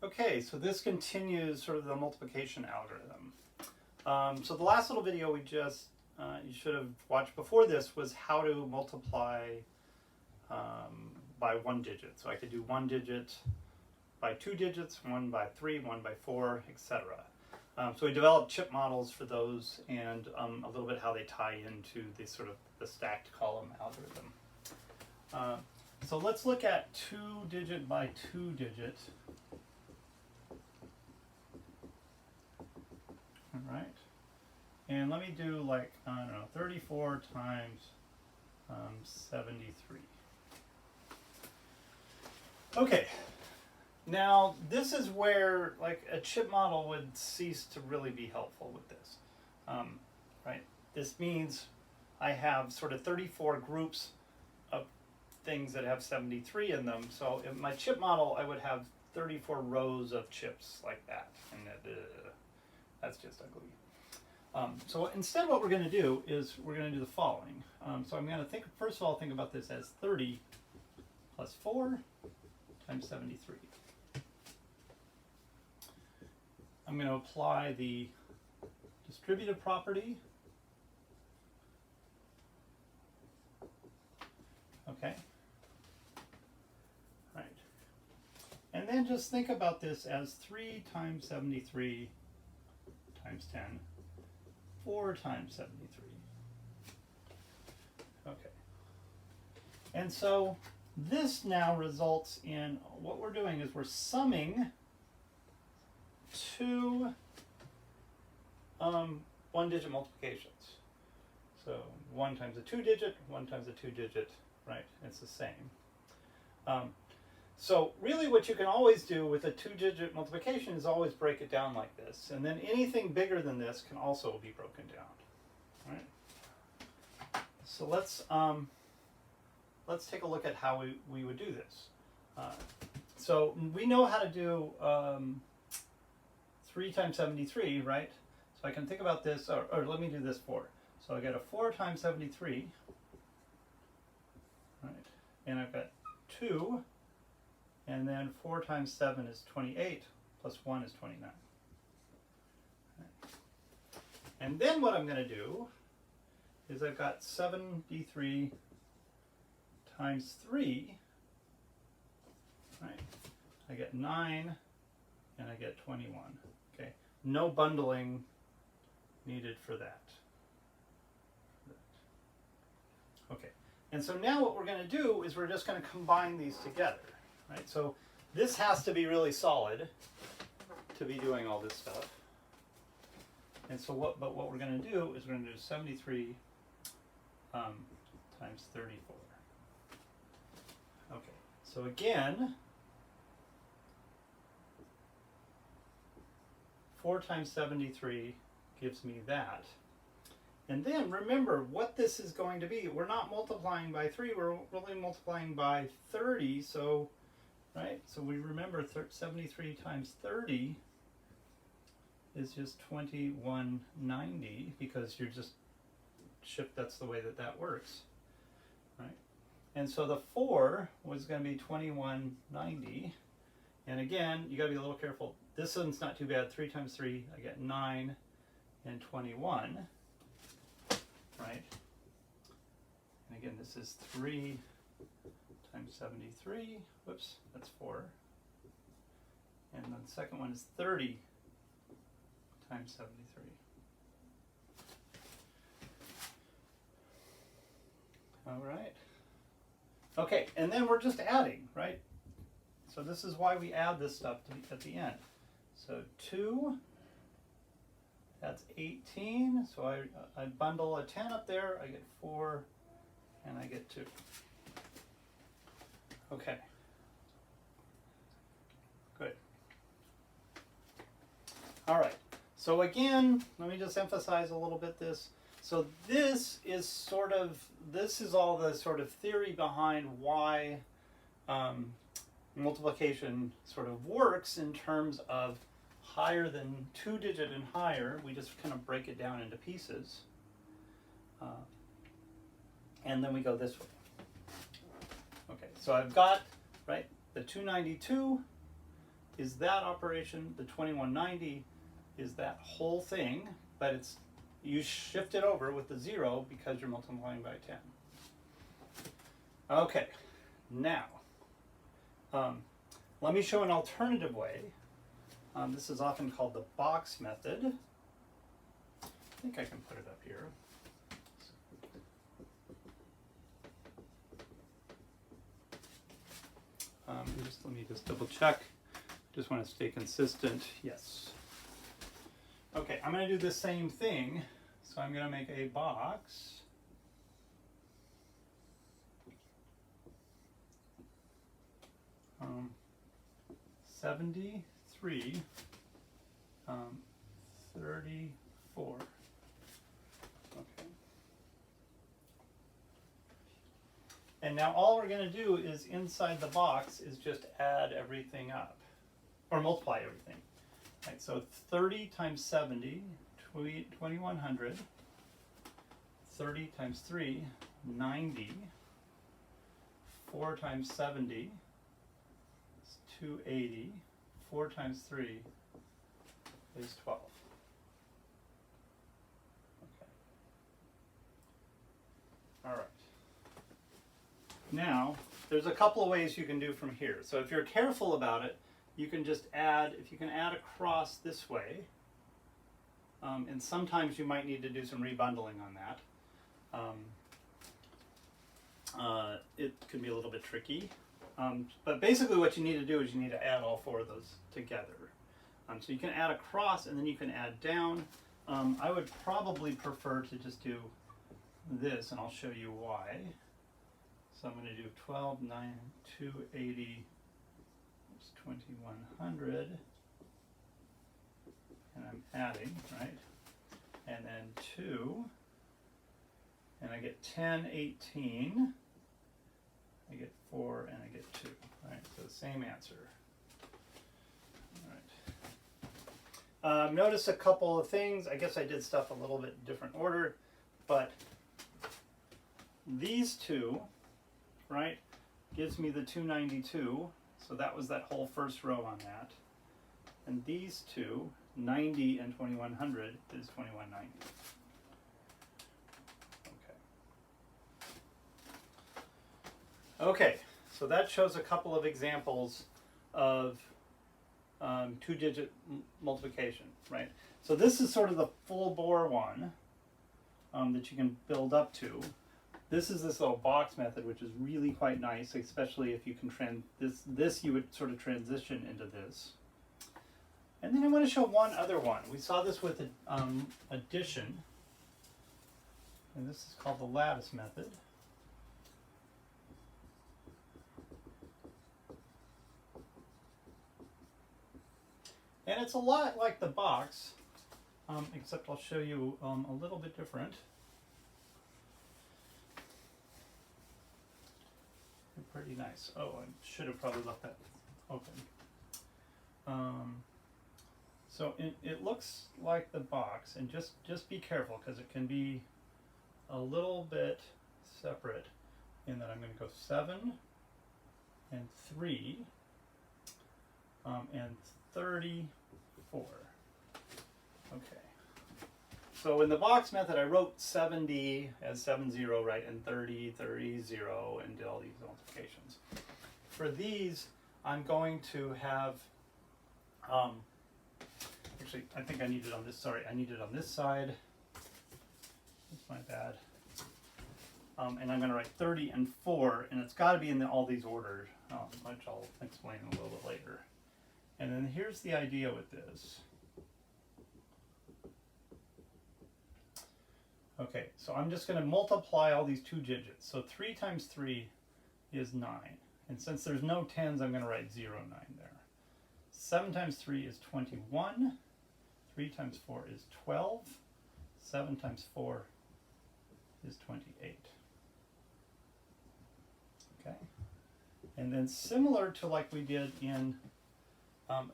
Okay, so this continues sort of the multiplication algorithm. So the last little video we just, you should have watched before this was how to multiply by one digit. So I could do one digit by two digits, one by three, one by four, etc. So we developed chip models for those and a little bit how they tie into the sort of the stacked column algorithm. So let's look at two digit by two digit. All right, and let me do like, I don't know, 34 times 73. Okay, now this is where like a chip model would cease to really be helpful with this, right? This means I have sort of 34 groups of things that have 73 in them. So in my chip model, I would have 34 rows of chips like that, and that's just ugly. So instead what we're going to do is we're going to do the following. So I'm going to think, first of all, think about this as 30 plus 4 times 73. I'm going to apply the distributive property. Okay. Right. And then just think about this as 3 times 73 times 10, 4 times 73. Okay. And so this now results in, what we're doing is we're summing two one-digit multiplications. So 1 times a two-digit, 1 times a two-digit, right? It's the same. So really what you can always do with a two-digit multiplication is always break it down like this. And then anything bigger than this can also be broken down. All right? So let's take a look at how we would do this. So we know how to do 3 times 73, right? So I can think about this, or let me do this 4. So I got a 4 times 73, right? And I've got 2. And then 4 times 7 is 28, plus 1 is 29. Right. And then what I'm going to do is I've got 73 times 3, right? I get 9, and I get 21. Okay, no bundling needed for that. Okay, and so now what we're going to do is we're just going to combine these together. Right, so this has to be really solid to be doing all this stuff. And so what we're going to do is we're going to do 73 times 34. Okay, so again, 4 times 73 gives me that. And then remember what this is going to be. We're not multiplying by 3, we're really multiplying by 30. So right, so we remember 73 times 30 is just 2190 because you're just shift, that's the way that works, right? And so the 4 was going to be 2190, and again, you got to be a little careful. This one's not too bad. 3 times 3, I get 9 and 21, right? And again, this is 3 times 73, whoops, that's 4. And then the second one is 30 times 73. All right. Okay, and then we're just adding, right? So this is why we add this stuff at the end. So 2, that's 18. So I bundle a 10 up there, I get 4, and I get 2. Okay. Good. All right. So again, let me just emphasize a little bit this. So this is all the sort of theory behind why multiplication sort of works in terms of higher than 2-digit and higher. We just kind of break it down into pieces. And then we go this way. Okay, so I've got, right, the 292 is that operation. The 2190 is that whole thing, but it's you shift it over with the 0 because you're multiplying by 10. Okay, now let me show an alternative way. This is often called the box method. I think I can put it up here. Let me just double check. Just want to stay consistent. Yes. Okay, I'm going to do the same thing. So I'm going to make a box. Um, 73, 34. Okay. And now all we're going to do is inside the box is just add everything up, or multiply everything. Right, so 30 times 70, 2100. 30 times 3, 90. 4 times 70 is 280. 4 times 3 is 12. Okay. All right. Now, there's a couple of ways you can do from here. So if you're careful about it, you can just add, if you can add across this way, and sometimes you might need to do some rebundling on that. It can be a little bit tricky. But basically what you need to do is you need to add all 4 of those together. So you can add across and then you can add down. I would probably prefer to just do this, and I'll show you why. So I'm going to do 12, 9, 280, 2100, and I'm adding, right? And then 2, and I get 10, 18, I get 4, and I get 2, right? So the same answer. All right. Notice a couple of things. I guess I did stuff a little bit different order, but these two, right, gives me the 292. So that was that whole first row on that. And these two, 90 and 2100, is 2190. Okay. Okay, so that shows a couple of examples of 2-digit multiplication, right? So this is sort of the full bore one that you can build up to. This is this little box method, which is really quite nice, especially if you can this you would sort of transition into this. And then I want to show one other one. We saw this with addition, and this is called the lattice method. And it's a lot like the box, except I'll show you a little bit different. Pretty nice. Oh, I should have probably left that open. So it looks like the box, and just be careful because it can be a little bit separate in that I'm going to go 7 and 3 and 34. Okay. So in the box method, I wrote 70 as 70, right, and 30, 30, 0, and did all these multiplications. For these, I'm going to have, actually, I think I need it on this, sorry, I need it on this side. That's my bad. And I'm going to write 30 and 4, and it's got to be in all these orders, which I'll explain a little bit later. And then here's the idea with this. Okay, so I'm just going to multiply all these 2 digits. So 3 times 3 is 9. And since there's no 10s, I'm going to write 0, 9 there. 7 times 3 is 21. 3 times 4 is 12. 7 times 4 is 28. Okay? And then similar to like we did in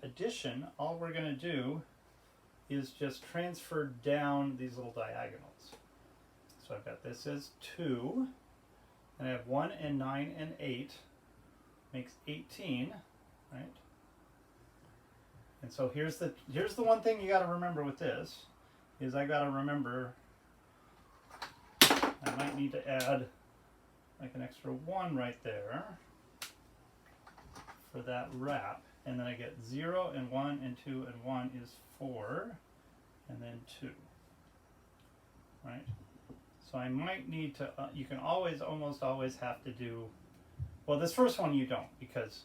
addition, all we're going to do is just transfer down these little diagonals. So I've got this as 2, and I have 1 and 9 and 8 makes 18, right? And so here's the one thing you got to remember with this, is I got to remember I might need to add like an extra 1 right there for that wrap. And then I get 0 and 1 and 2 and 1 is 4, and then 2. Right? So I might need to, you can almost always have to do, well, this first one you don't, because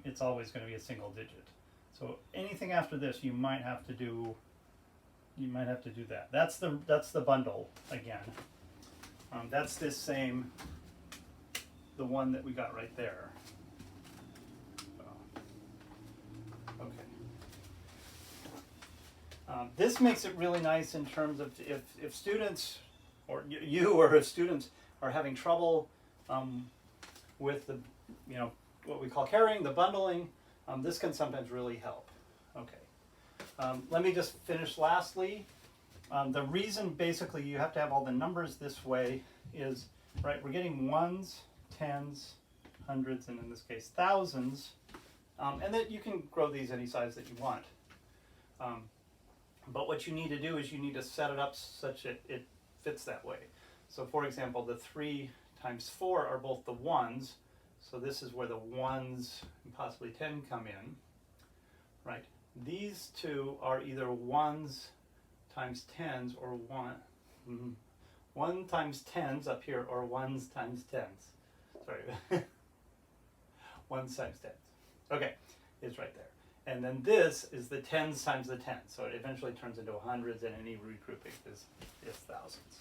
it's always going to be a single digit. So anything after this you might have to do that. That's the bundle again. That's this same, the one that we got right there. Okay. This makes it really nice in terms of if students, or you or if students are having trouble with the, what we call carrying, the bundling, this can sometimes really help. Okay. Let me just finish lastly. The reason basically you have to have all the numbers this way is, right, we're getting ones, tens, hundreds, and in this case thousands, and that you can grow these any size that you want. But what you need to do is you need to set it up such that it fits that way. So for example, the 3 times 4 are both the ones, so this is where the ones and possibly 10 come in, right? These two are either ones times tens or 1 times tens up here, or ones times tens. Sorry, ones times tens. Okay, it's right there. And then this is the tens times the tens, so it eventually turns into hundreds, and any regrouping is thousands.